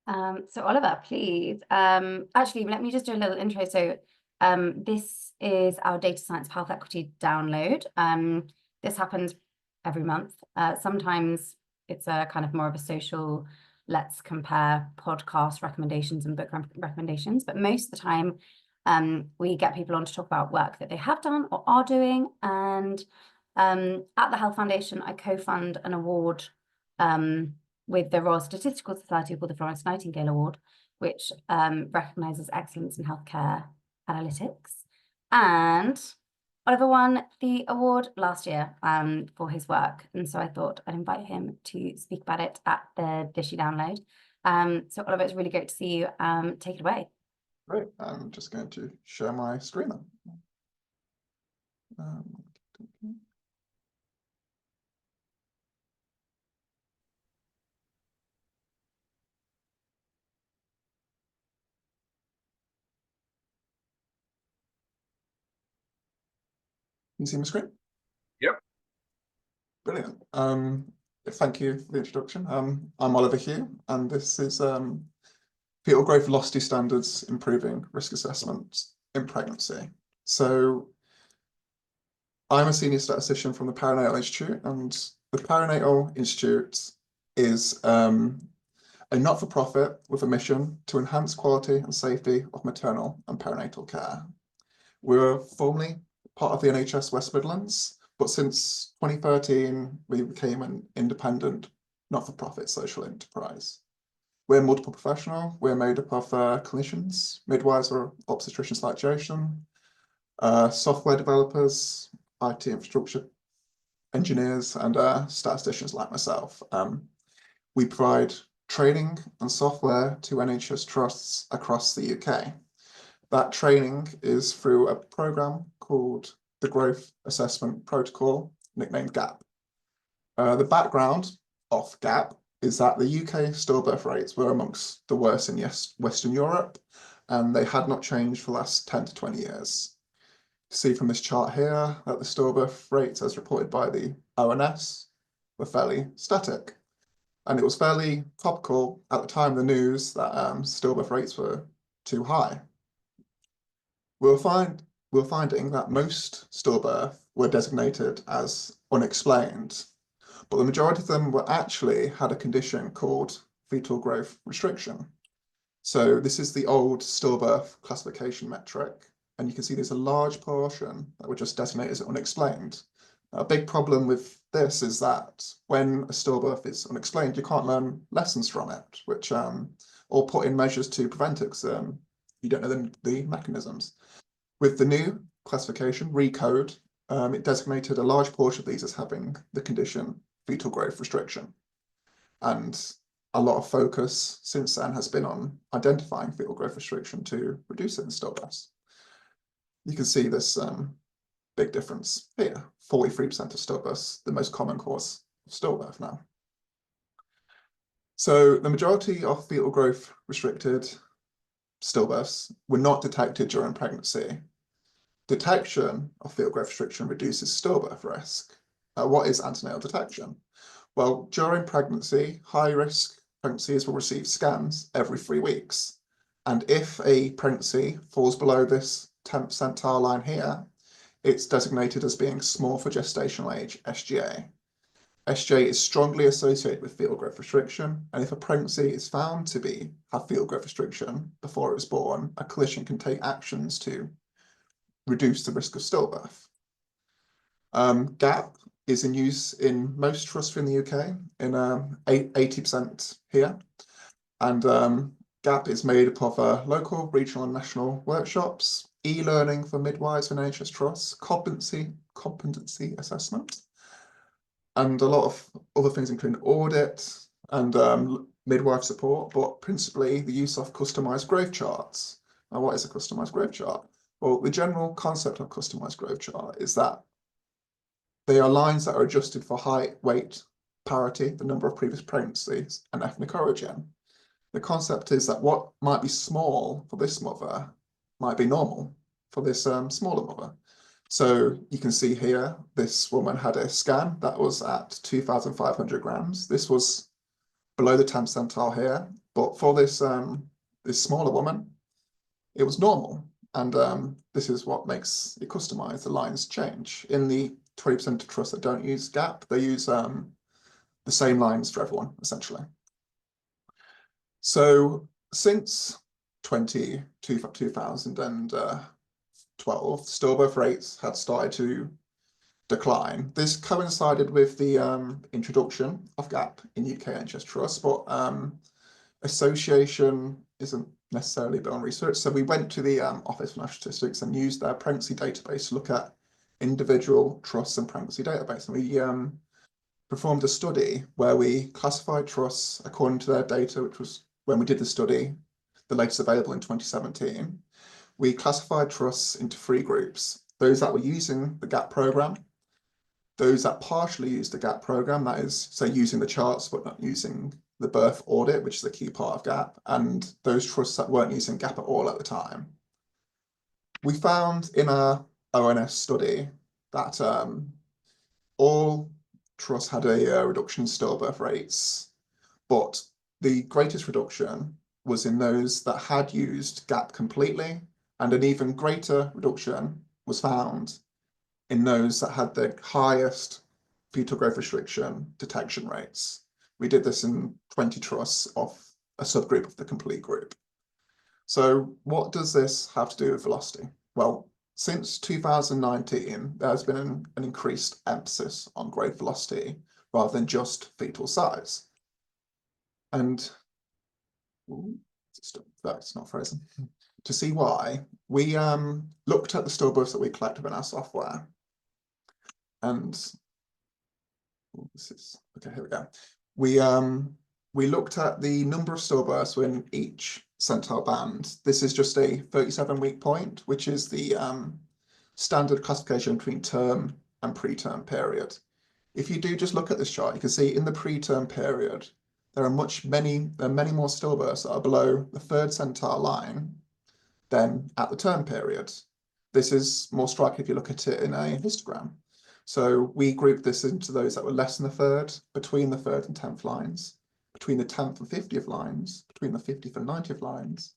So Oliver, please. Actually, let me just do a little intro. So this is our data science health equity download. This happens every month. Sometimes it's a kind of more of a social, let's compare podcast recommendations and book recommendations, but most of the time we get people on to talk about work that they have done or are doing. And at the Health Foundation, I co-fund an award with the Royal Statistical Society called the Florence Nightingale Award, which recognises excellence in healthcare analytics. And Oliver won the award last year for his work. And so I thought I'd invite him to speak about it at the DSxHE download. So Oliver, it's really great to see you. Take it away. Great. I'm just going to share my screen then. Can you see my screen? Yep. Brilliant. Thank you for the introduction. I'm Oliver Hugh, and this is fetal growth velocity standards improving risk assessment in pregnancy. So I'm a senior statistician from the Perinatal Institute, and the Perinatal Institute is a not-for-profit with a mission to enhance quality and safety of maternal and perinatal care. We were formerly part of the NHS West Midlands, but since 2013, we became an independent, not-for-profit social enterprise. We're multiple professional. We're made up of clinicians, midwives or obstetricians like Jason, software developers, IT infrastructure engineers, and statisticians like myself. We provide training and software to NHS trusts across the UK. That training is through a programme called the Growth Assessment Protocol, nicknamed GAP. The background of GAP is that the UK stillbirth rates were amongst the worst in Western Europe, and they had not changed for the last 10 to 20 years. See from this chart here that the stillbirth rates as reported by the ONS were fairly static. And it was fairly topical at the time of the news that stillbirth rates were too high. We were finding that most stillbirth were designated as unexplained, but the majority of them were actually had a condition called fetal growth restriction. So this is the old stillbirth classification metric, and you can see there's a large portion that were just designated as unexplained. A big problem with this is that when a stillbirth is unexplained, you can't learn lessons from it, which or put in measures to prevent it, because you don't know the mechanisms. With the new classification, RECODE, it designated a large portion of these as having the condition fetal growth restriction. And a lot of focus since then has been on identifying fetal growth restriction to reduce it in stillbirths. You can see this big difference here. 43% of stillbirths, the most common cause of stillbirth now. So the majority of fetal growth restricted stillbirths were not detected during pregnancy. Detection of fetal growth restriction reduces stillbirth risk. What is antenatal detection? Well, during pregnancy, high-risk pregnancies will receive scans every 3 weeks. And if a pregnancy falls below this 10th percentile line here, it's designated as being small for gestational age, SGA. SGA is strongly associated with fetal growth restriction, and if a pregnancy is found to have fetal growth restriction before it was born, a clinician can take actions to reduce the risk of stillbirth. GAP is in use in most trusts in the UK, in 80% here, and GAP is made up of local, regional and national workshops, e-learning for midwives and NHS trusts, competency assessment, and a lot of other things including audit and midwife support, but principally the use of customised growth charts. Now, what is a customised growth chart? Well, the general concept of customised growth chart is that they are lines that are adjusted for height, weight, parity, the number of previous pregnancies, and ethnic origin. The concept is that what might be small for this mother might be normal for this smaller mother. So you can see here, this woman had a scan that was at 2,500 grams. This was below the 10th percentile here, But for this smaller woman, it was normal. And this is what makes it customized. The lines change. In the 20% of trusts that don't use GAP, they use the same lines for everyone, essentially. So since 2012, stillbirth rates had started to decline. This coincided with the introduction of GAP in UK NHS Trust, but association isn't necessarily done research. So we went to the Office for National Statistics and used their pregnancy database to look at individual trusts and pregnancy database. And we performed a study where we classified trusts according to their data, which was when we did the study, the latest available in 2017. We classified trusts into 3 groups: those that were using the GAP program, those that partially used the GAP program, that is, say, using the charts but not using the birth audit, which is a key part of GAP, and those trusts that weren't using GAP at all at the time. We found in our ONS study that all trusts had a reduction in stillbirth rates, but the greatest reduction was in those that had used GAP completely, and an even greater reduction was found in those that had the highest fetal growth restriction detection rates. We did this in 20 trusts of a subgroup of the complete group. So what does this have to do with velocity? Well, since 2019, there's been an increased emphasis on growth velocity rather than just fetal size. And that's not frozen. To see why, we looked at the stillbirths that we collected in our software. And this is okay, here we go. We looked at the number of stillbirths in each centile band. This is just a 37-week point, which is the standard classification between term and preterm period. If you do just look at this chart, you can see in the preterm period, there are many more stillbirths that are below the 3rd centile line than at the term period. This is more striking if you look at it in a histogram. So we grouped this into those that were less than the 3rd, between the 3rd and 10th lines, between the 10th and 50th lines, between the 50th and 90th lines,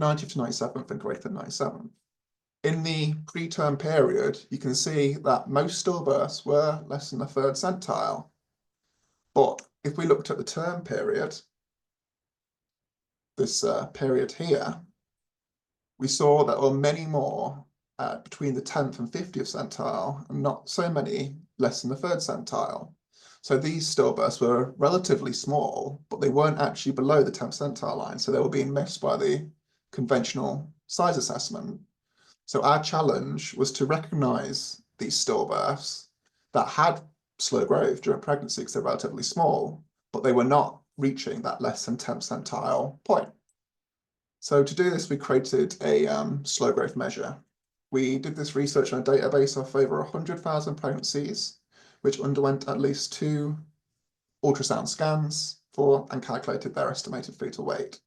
90th to 97th, and greater than 97th. In the preterm period, you can see that most stillbirths were less than the 3rd centile. But if we looked at the term period, this period here, we saw that there were many more between the 10th and 50th centile, and not so many less than the 3rd centile. So these stillbirths were relatively small, but they weren't actually below the 10th centile line, so they were being missed by the conventional size assessment. So our challenge was to recognise these stillbirths that had slow growth during pregnancy because they're relatively small, but they were not reaching that less than 10th centile point. So to do this, we created a slow growth measure. We did this research on a database of over 100,000 pregnancies, which underwent at least 2 ultrasound scans and calculated their estimated fetal weight.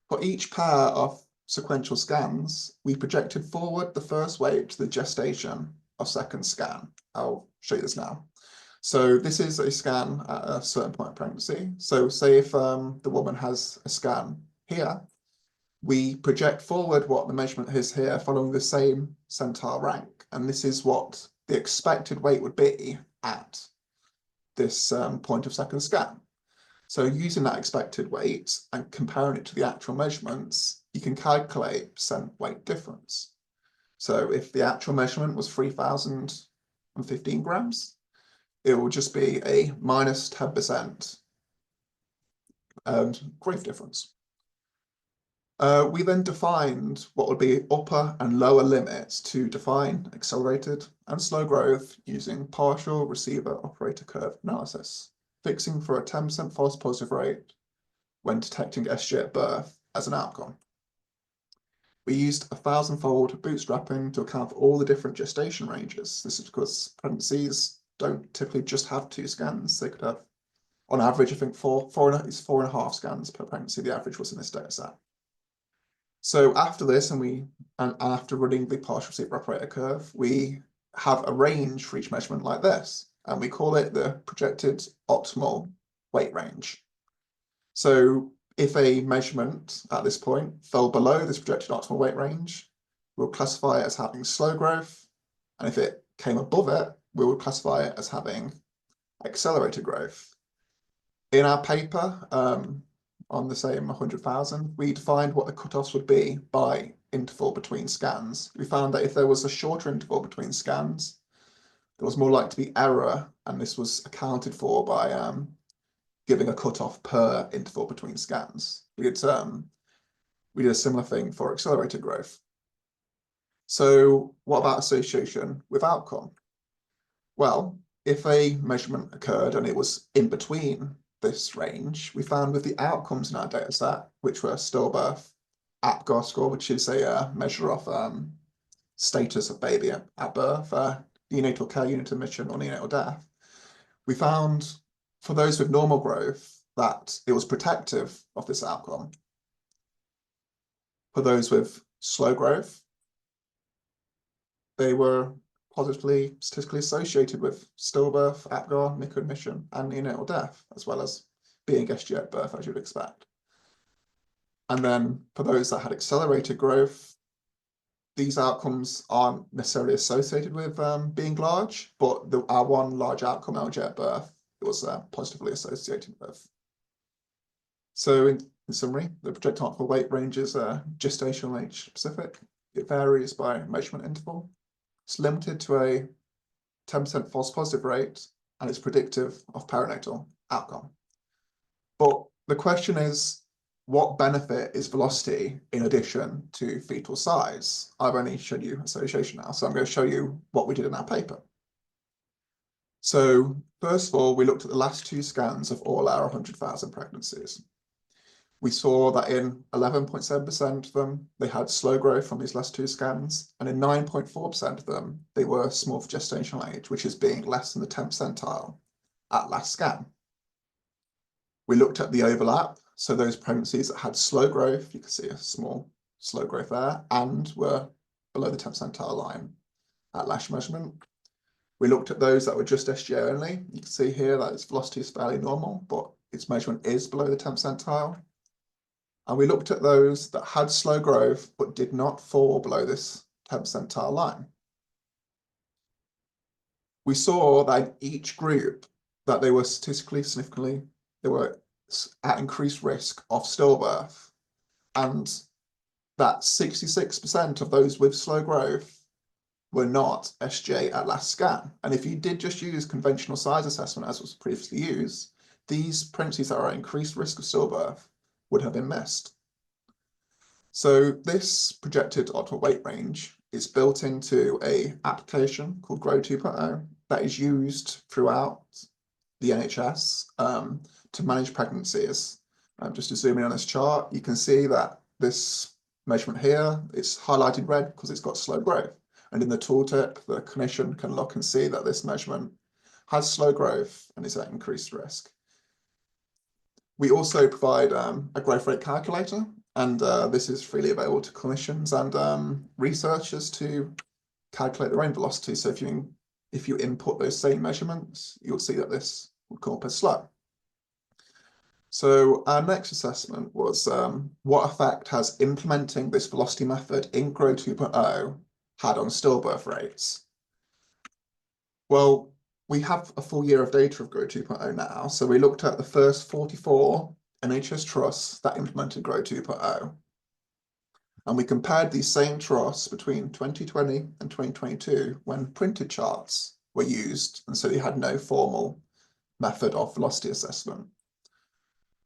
For each pair of sequential scans, we projected forward the first weight to the gestation of second scan. I'll show you this now. So this is a scan at a certain point in pregnancy. So say if the woman has a scan here, we project forward what the measurement is here following the same centile rank. And this is what the expected weight would be at this point of second scan. So using that expected weight and comparing it to the actual measurements, you can calculate percent weight difference. So if the actual measurement was 3,015 grams, it will just be a minus 10% growth difference. We then defined what would be upper and lower limits to define accelerated and slow growth using partial receiver operator curve analysis, fixing for a 10% false positive rate when detecting SG at birth as an outcome. We used 1,000-fold bootstrapping to account for all the different gestation ranges. This is because pregnancies don't typically just have 2 scans. They could have, on average, I think 4.5 scans per pregnancy. The average was in this data set. So after this, and after running the partial receiver operator curve, we have a range for each measurement like this, and we call it the projected optimal weight range. So if a measurement at this point fell below this projected optimal weight range, we'll classify it as having slow growth. And if it came above it, we would classify it as having accelerated growth. In our paper, on the same 100,000, we defined what the cutoffs would be by interval between scans. We found that if there was a shorter interval between scans, there was more likely to be error, and this was accounted for by giving a cutoff per interval between scans. We did a similar thing for accelerated growth. So what about association with outcome? Well, if a measurement occurred and it was in between this range, we found with the outcomes in our data set, which were stillbirth, APGAR score, which is a measure of status of baby at birth, neonatal care unit admission, or neonatal death, we found for those with normal growth that it was protective of this outcome. For those with slow growth, they were positively statistically associated with stillbirth, APGAR, NICU admission, and neonatal death, as well as being SGA at birth, as you would expect. And then for those that had accelerated growth, these outcomes aren't necessarily associated with being large, but our one large outcome, LJ at birth, was positively associated with. So in summary, the projected optimal weight range is gestational age specific. It varies by measurement interval. It's limited to a 10% false positive rate, and it's predictive of perinatal outcome. But the question is, what benefit is velocity in addition to fetal size? I've only showed you association now, so I'm going to show you what we did in our paper. So first of all, we looked at the last 2 scans of all our 100,000 pregnancies. We saw that in 11.7% of them, they had slow growth from these last 2 scans, and in 9.4% of them, they were small for gestational age, which is being less than the 10th percentile at last scan. We looked at the overlap, so those pregnancies that had slow growth, you can see a small slow growth there, and were below the 10th percentile line at last measurement. We looked at those that were just SGA only. You can see here that its velocity is fairly normal, but its measurement is below the 10th percentile. And we looked at those that had slow growth, but did not fall below this 10th percentile line. We saw that in each group that they were statistically significantly, they were at increased risk of stillbirth, and that 66% of those with slow growth were not SGA at last scan. And if you did just use conventional size assessment as was previously used, these pregnancies that are at increased risk of stillbirth would have been missed. So this projected optimal weight range is built into an application called Grow 2.0 that is used throughout the NHS to manage pregnancies. Just to zoom in on this chart, you can see that this measurement here is highlighted red because it's got slow growth. And in the tooltip, the clinician can look and see that this measurement has slow growth and is at increased risk. We also provide a growth rate calculator, and this is freely available to clinicians and researchers to calculate their own velocity. So if you input those same measurements, you'll see that this will come up as slow. So our next assessment was what effect has implementing this velocity method in Grow 2.0 had on stillbirth rates? Well, we have a full year of data of Grow 2.0 now, so we looked at the first 44 NHS trusts that implemented Grow 2.0. And we compared these same trusts between 2020 and 2022 when printed charts were used, and so they had no formal method of velocity assessment.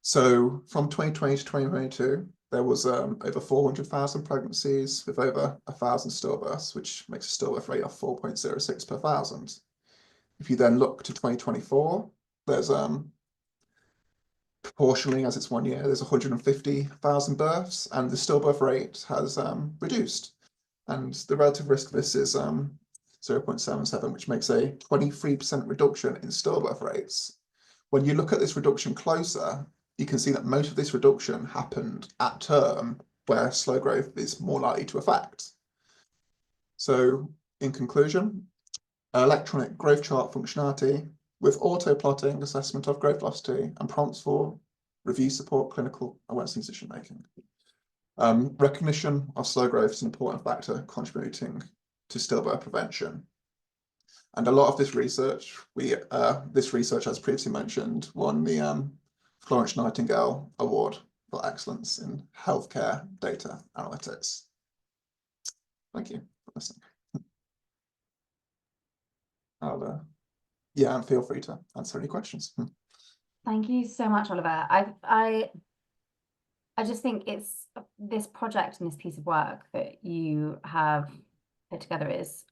So from 2020 to 2022, there was over 400,000 pregnancies with over 1,000 stillbirths, which makes a stillbirth rate of 4.06 per 1,000. If you then look to 2024, there's proportionally, as it's 1 year, there's 150,000 births, and the stillbirth rate has reduced. And the relative risk of this is 0.77, which makes a 23% reduction in stillbirth rates. When you look at this reduction closer, you can see that most of this reduction happened at term, where slow growth is more likely to affect. So in conclusion, electronic growth chart functionality with auto plotting assessment of growth velocity and prompts for review support, clinical awareness and decision making. Recognition of slow growth is an important factor contributing to stillbirth prevention. And a lot of this research, as previously mentioned, won the Florence Nightingale Award for excellence in healthcare data analytics. Thank you for listening. Yeah, and feel free to answer any questions. Thank you so much, Oliver. I just think it's this project and this piece of work that you have put together is